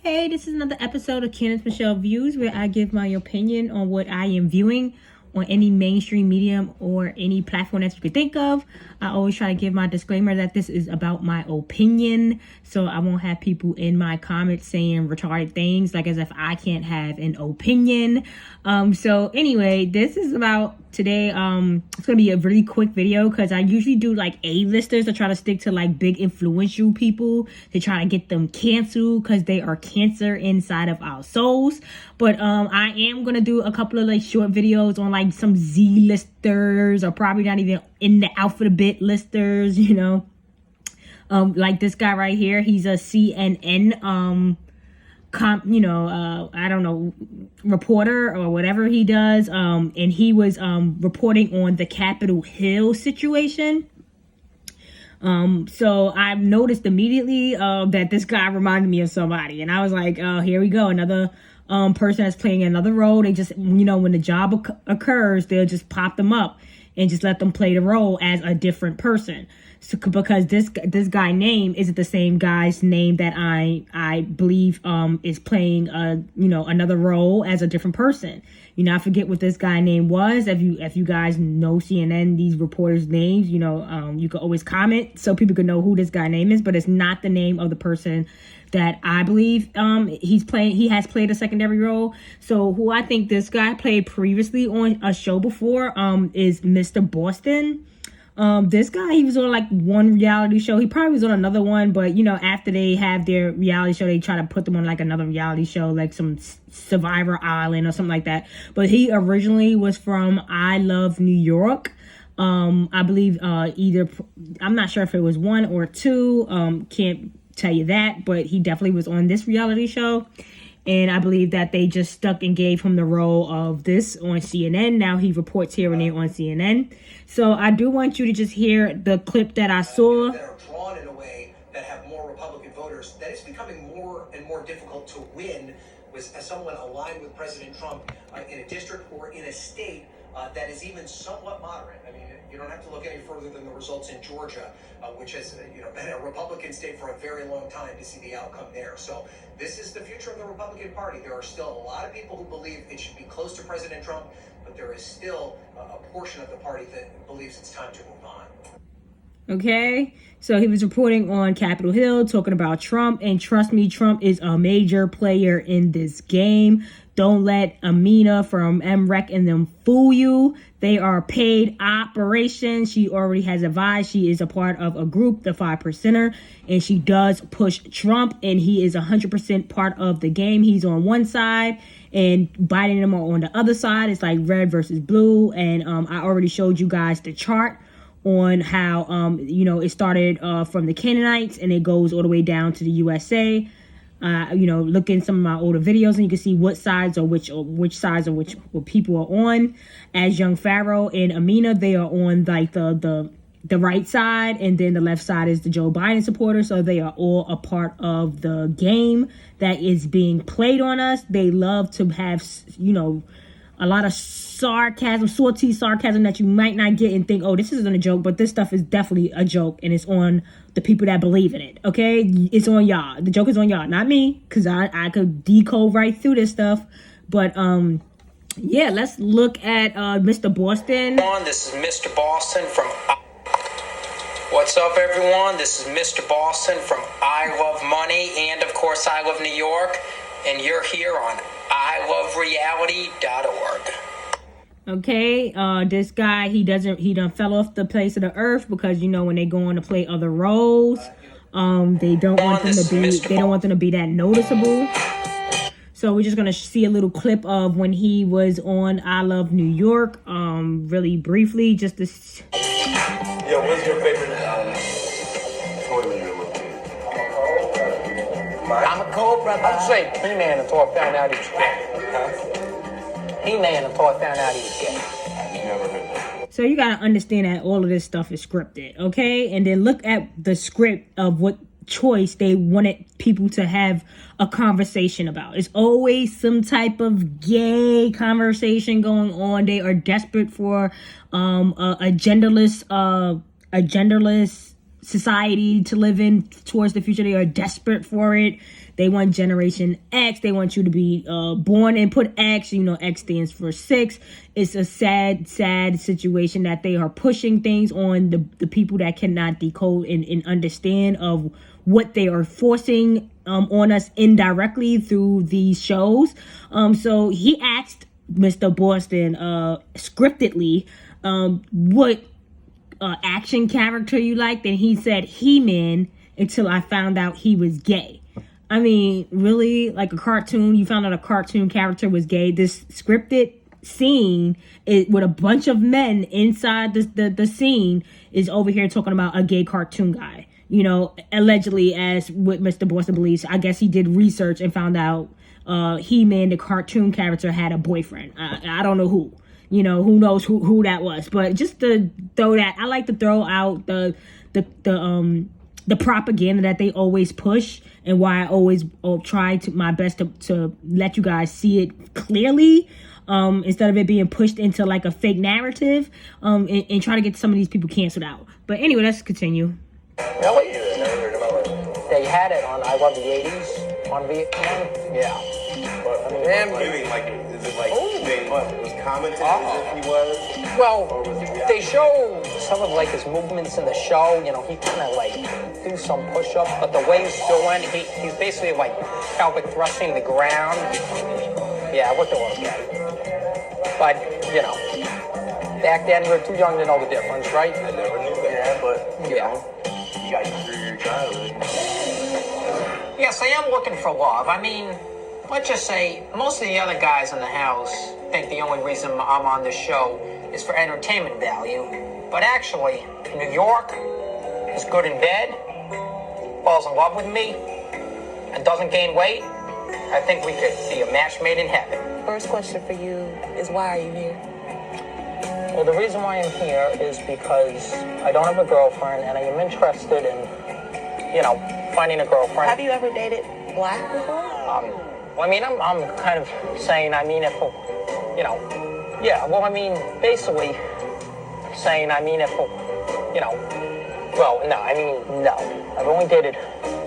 Hey, this is another episode of Candace Michelle Views, where I give my opinion on what I am viewing on any mainstream medium or any platform that you could think of. I always try to give my disclaimer that this is about my opinion, so I won't have people in my comments saying retarded things like as if I can't have an opinion. So anyway, this is about today. It's gonna be a really quick video because I usually do like A-listers to try to stick to like big influential people to try to get them canceled because they are cancer inside of our souls. But I am gonna do a couple of like short videos on like some Z-listers, or probably not even in the alphabet listers, you know. Like this guy right here, he's a CNN I don't know, reporter or whatever he does, and he was reporting on the Capitol Hill situation. So I've noticed immediately that this guy reminded me of somebody, and I was like, oh, here we go, another person that's playing another role. They just, when the job occurs, they'll just pop them up and just let them play the role as a different person. So, because this guy name isn't the same guy's name that I believe is playing another role as a different person. I forget what this guy name was. If you guys know CNN, these reporters' names, you can always comment so people can know who this guy name is. But it's not the name of the person that I believe he's playing. He has played a secondary role. So who I think this guy played previously on a show before is Mr. Boston. This guy, he was on like one reality show. He probably was on another one, but after they have their reality show, they try to put them on like another reality show, like some Survivor Island or something like that. But he originally was from I Love New York. I believe either, I'm not sure if it was one or two, can't tell you that, but he definitely was on this reality show. And I believe that they just stuck and gave him the role of this on CNN. Now he reports here and there on CNN. So I do want you to just hear the clip that I saw. That are drawn in a way that have more Republican voters, that it's becoming more and more difficult to win as someone aligned with President Trump in a district or in a state that is even somewhat moderate. I mean, you don't have to look any further than the results in Georgia, which has been a Republican state for a very long time, to see the outcome there. So this is the future of the Republican Party. There are still a lot of people who believe it should be close to President Trump, but there is still a portion of the party that believes it's time to move on. Okay, so he was reporting on Capitol Hill, talking about Trump, and trust me, Trump is a major player in this game. Don't let Amina from MREC and them fool you. They are paid operations. She already has advised. She is a part of a group, the 5%er, and she does push Trump, and he is 100% part of the game. He's on one side, and Biden and them are on the other side. It's like red versus blue, and I already showed you guys the chart on how, it started from the Canaanites, and it goes all the way down to the USA. Look in some of my older videos and you can see what sides or which sides or which people are on. As Young Pharaoh and Amina, they are on like the right side, and then the left side is the Joe Biden supporter. So they are all a part of the game that is being played on us. They love to have, a lot of sarcasm, salty sarcasm that you might not get and think, oh, this isn't a joke, but this stuff is definitely a joke, and it's on the people that believe in it, okay? It's on y'all. The joke is on y'all, not me, because I could decode right through this stuff. But, yeah, let's look at Mr. Boston. This is Mr. Boston from... What's up, everyone? This is Mr. Boston from I Love Money and, of course, I Love New York, and you're here on ilovereality.org. Okay, this guy, he done fell off the face of the earth because when they go on to play other roles, they don't want them to be that noticeable. So we're just gonna see a little clip of when he was on I Love New York, really briefly, just to. Yo, what's your favorite toilet you're looking at? I'm a cold brother. I'm saying He-Man until I found out he was gay. Huh? He-Man until I found out he was gay. Never heard that. So you gotta understand that all of this stuff is scripted, okay? And then look at the script of what choice they wanted people to have a conversation about. It's always some type of gay conversation going on. They are desperate for a genderless society to live in towards the future. They are desperate for it. They want Generation X. They want you to be born and put X. You know, X stands for 6. It's a sad situation that they are pushing things on the people that cannot decode and understand of what they are forcing on us indirectly through these shows. So he asked Mr. Boston scriptedly what action character you liked, and he said He-Man until I found out he was gay. I mean, really? Like a cartoon? You found out a cartoon character was gay? This scripted scene with a bunch of men inside the scene is over here talking about a gay cartoon guy. You know, allegedly, as what Mr. Boston believes. I guess he did research and found out He-Man, the cartoon character, had a boyfriend. I don't know who. You know, who knows who that was. But just to throw that, I like to throw out the propaganda that they always push, and why I always try my best to let you guys see it clearly, instead of it being pushed into like a fake narrative, and try to get some of these people canceled out. But anyway, let's continue. Really? They had it on I Love the 80s on Vietnam. Yeah. But I mean, like, is it like they was commenting as if he was? Well, they show some of like his movements in the show. You know, he kind of like do some push-ups, but the way he's doing, he's basically like pelvic thrusting the ground. Yeah, what the was that? But you know, back then we were too young to know the difference, right? I never knew that. Yeah, but you know, you got through your childhood. Yes, I am looking for love. I mean, let's just say most of the other guys in the house think the only reason I'm on this show is for entertainment value. But actually, New York is good in bed, falls in love with me, and doesn't gain weight. I think we could be a match made in heaven. First question for you is, why are you here? Well, the reason why I'm here is because I don't have a girlfriend, and I am interested in, you know, finding a girlfriend. Have you ever dated black before? Well, I mean, I'm kind of saying, I mean, if, you know, yeah, well, I mean, basically saying, I mean, if, you know, well, no, I mean, no. I've only dated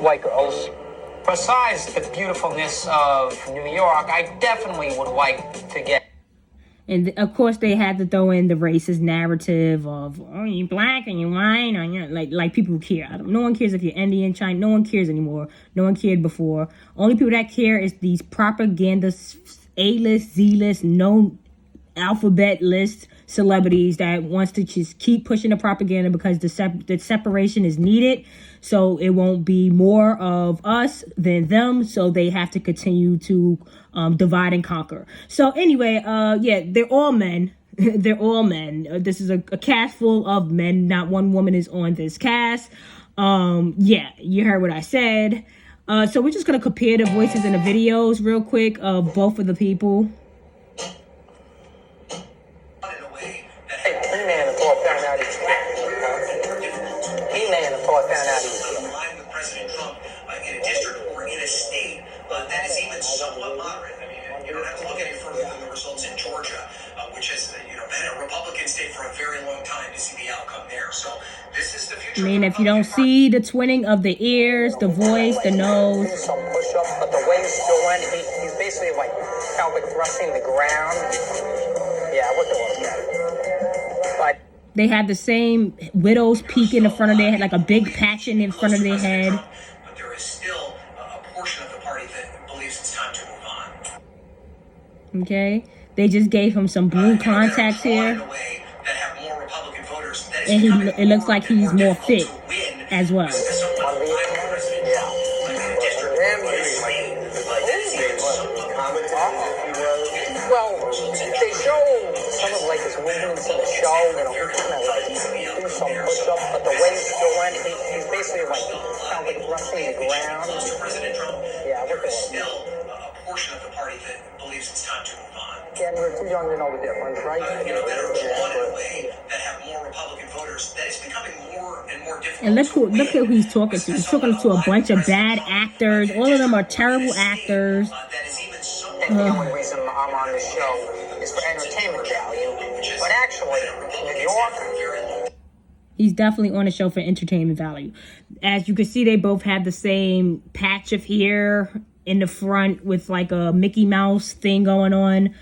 white girls. Besides the beautifulness of New York, I definitely would like to get... And of course, they had to throw in the racist narrative of, oh, you black and you white, or you know, like people care. No one cares if you're Indian, China. No one cares anymore. No one cared before. Only people that care is these propaganda A-list, Z-list, no alphabet list celebrities that wants to just keep pushing the propaganda because the separation is needed. So it won't be more of us than them. So they have to continue to divide and conquer. So anyway, yeah, they're all men. They're all men. This is a cast full of men. Not one woman is on this cast. Yeah, you heard what I said. So we're just going to compare the voices in the videos real quick of both of the people. He-Man and Thor found out he was gay. He-Man and Thor found out he was gay. Align with President Trump in a district or in a state that is even somewhat moderate. I mean, you don't have to look any further than the results in Georgia, which has been a Republican state for a very long time, to see the outcome there. So this is the future. I mean, if you don't see the twinning of the ears, the voice, the nose. Some push-ups, but the way he's doing, he's basically like pelvic thrusting the ground. Yeah, what the was that? But they have the same widow's peak in the front of their head, like a big patch in front of their head. But there is still a portion of the party that believes it's time to move on. Okay, they just gave him some blue contacts here, and it looks like he's more fit as well. Well, they show some of like his movements in the show, you know, kind of like do some push-ups, but the way he's doing, he's basically like pelvic thrusting the ground. Yeah, what the Still a portion of the party that believes it's time to move on. Yeah, we're too young to know the difference, right? That are drawn in a way that have more Republican voters. That is becoming more and more difficult. And look at who he's talking to. He's talking to a bunch of bad actors. All of them are terrible actors. The only reason I'm on this show is for entertainment value. But actually, New York... He's definitely on the show for entertainment value. As you can see, they both have the same patch of hair in the front with like a Mickey Mouse thing going on.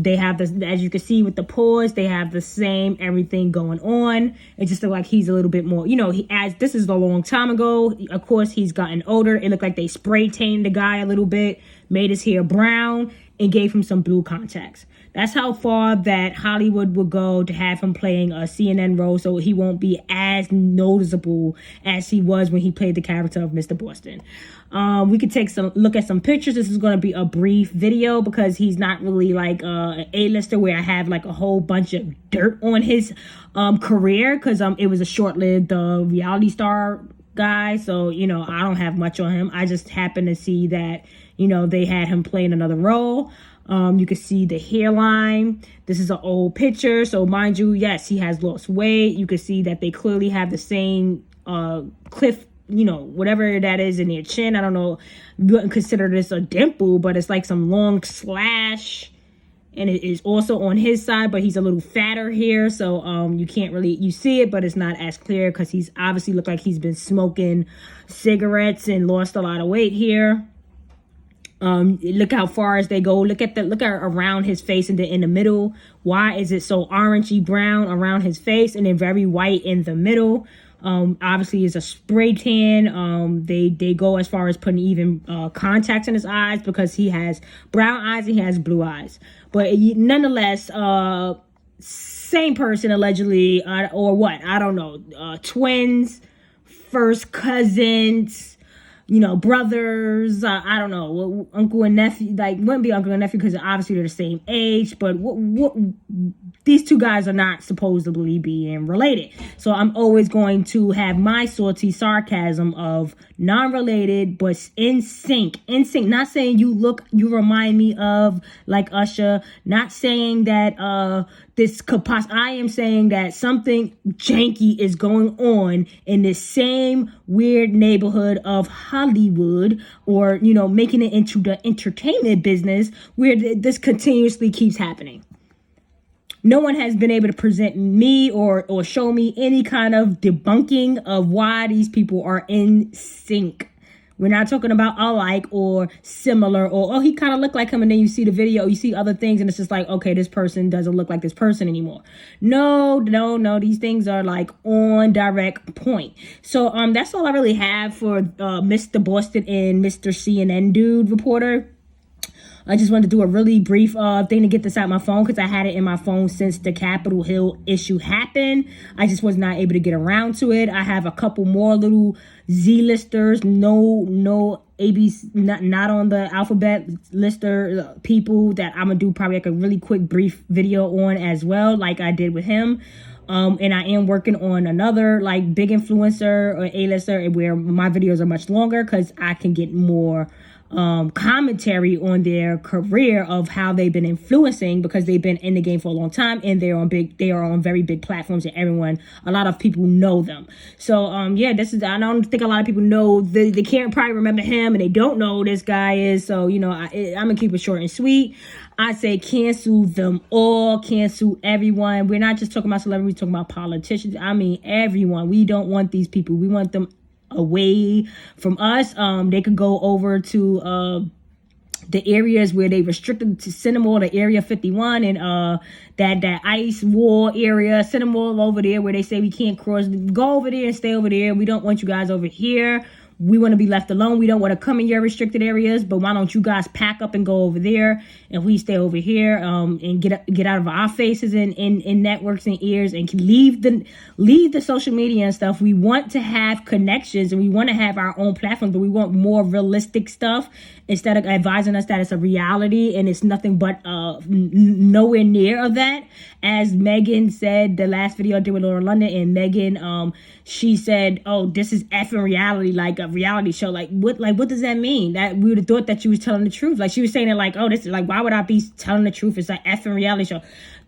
They have this, as you can see with the paws, they have the same everything going on. It just looked like he's a little bit more, this is a long time ago. Of course, he's gotten older. It looked like they spray tamed the guy a little bit, made his hair brown, and gave him some blue contacts. That's how far that Hollywood would go to have him playing a CNN role, so he won't be as noticeable as he was when he played the character of Mr. Boston. We could take some look at some pictures. This is going to be a brief video because he's not really like an A-lister where I have like a whole bunch of dirt on his career, because it was a short-lived reality star guy. So, I don't have much on him. I just happen to see that, they had him playing another role. You can see the hairline. This is an old picture. So mind you, yes, he has lost weight. You can see that they clearly have the same cliff, whatever that is in their chin. I don't know. You wouldn't consider this a dimple, but it's like some long slash. And it is also on his side, but he's a little fatter here. So you can't really, you see it, but it's not as clear because he's obviously looked like he's been smoking cigarettes and lost a lot of weight here. Look how far as they go. Look at around his face and then in the middle. Why is it so orangey brown around his face and then very white in the middle? Obviously is a spray tan. They go as far as putting even contacts in his eyes because he has brown eyes and he has blue eyes. But nonetheless, same person allegedly, or what? I don't know. Twins, first cousins, brothers, I don't know, uncle and nephew, like wouldn't be uncle and nephew because obviously they're the same age, but what these two guys are not supposedly being related. So I'm always going to have my salty sarcasm of non-related, but in sync, not saying you remind me of like Usher, not saying that, this could I am saying that something janky is going on in this same weird neighborhood of Hollywood, or, making it into the entertainment business where this continuously keeps happening. No one has been able to present me or show me any kind of debunking of why these people are in sync. We're not talking about alike or similar or, oh, he kind of looked like him. And then you see the video, you see other things. And it's just like, okay, this person doesn't look like this person anymore. No. These things are like on direct point. So that's all I really have for Mr. Boston and Mr. CNN dude reporter. I just wanted to do a really brief thing to get this out my phone because I had it in my phone since the Capitol Hill issue happened. I just was not able to get around to it. I have a couple more little Z-listers, no ABC, not on the alphabet lister people that I'm going to do probably like a really quick brief video on as well, like I did with him. And I am working on another like big influencer or A-lister where my videos are much longer because I can get more commentary on their career of how they've been influencing, because they've been in the game for a long time and they are on very big platforms and a lot of people know them. So I don't think a lot of people know, they can't probably remember him and they don't know who this guy is. So I'm gonna keep it short and sweet. I say cancel them all, cancel everyone. We're not just talking about celebrities, we're talking about politicians. I mean everyone. We don't want these people. We want them away from us. They could go over to the areas where they restricted to send them all to Area 51 and that ice wall area. Send them all over there where they say we can't cross. Go over there and stay over there. We don't want you guys over here. We want to be left alone. We don't want to come in your restricted areas, but why don't you guys pack up and go over there and we stay over here and get out of our faces and networks and ears and leave the social media and stuff. We want to have connections and we want to have our own platform, but we want more realistic stuff instead of advising us that it's a reality and it's nothing but nowhere near of that. As Megan said, the last video I did with Laura London, and Megan, she said, "Oh, this is effing reality, like a reality show." Like what does that mean? That we would have thought that you was telling the truth. Like she was saying it like, "Oh, this is like, why would I be telling the truth? It's an effing reality show."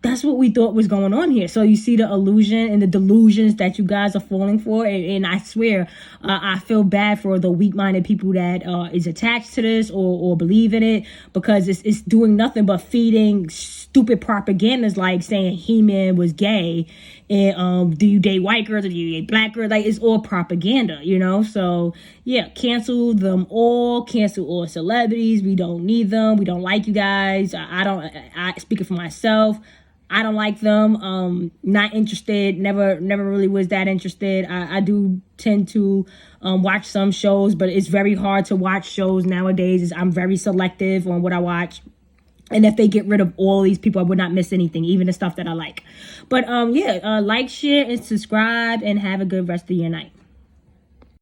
That's what we thought was going on here. So you see the illusion and the delusions that you guys are falling for. And I swear, I feel bad for the weak-minded people that is attached to this or believe in it, because it's doing nothing but feeding stupid propagandas like saying He-Man was gay And do you date white girls or do you date black girls? Like, it's all propaganda, you know? So yeah, cancel them all, cancel all celebrities. We don't need them. We don't like you guys. I speaking for myself, I don't like them. Not interested. Never really was that interested. I do tend to watch some shows, but it's very hard to watch shows nowadays. I'm very selective on what I watch. And if they get rid of all these people, I would not miss anything, even the stuff that I like. But like, share, and subscribe, and have a good rest of your night.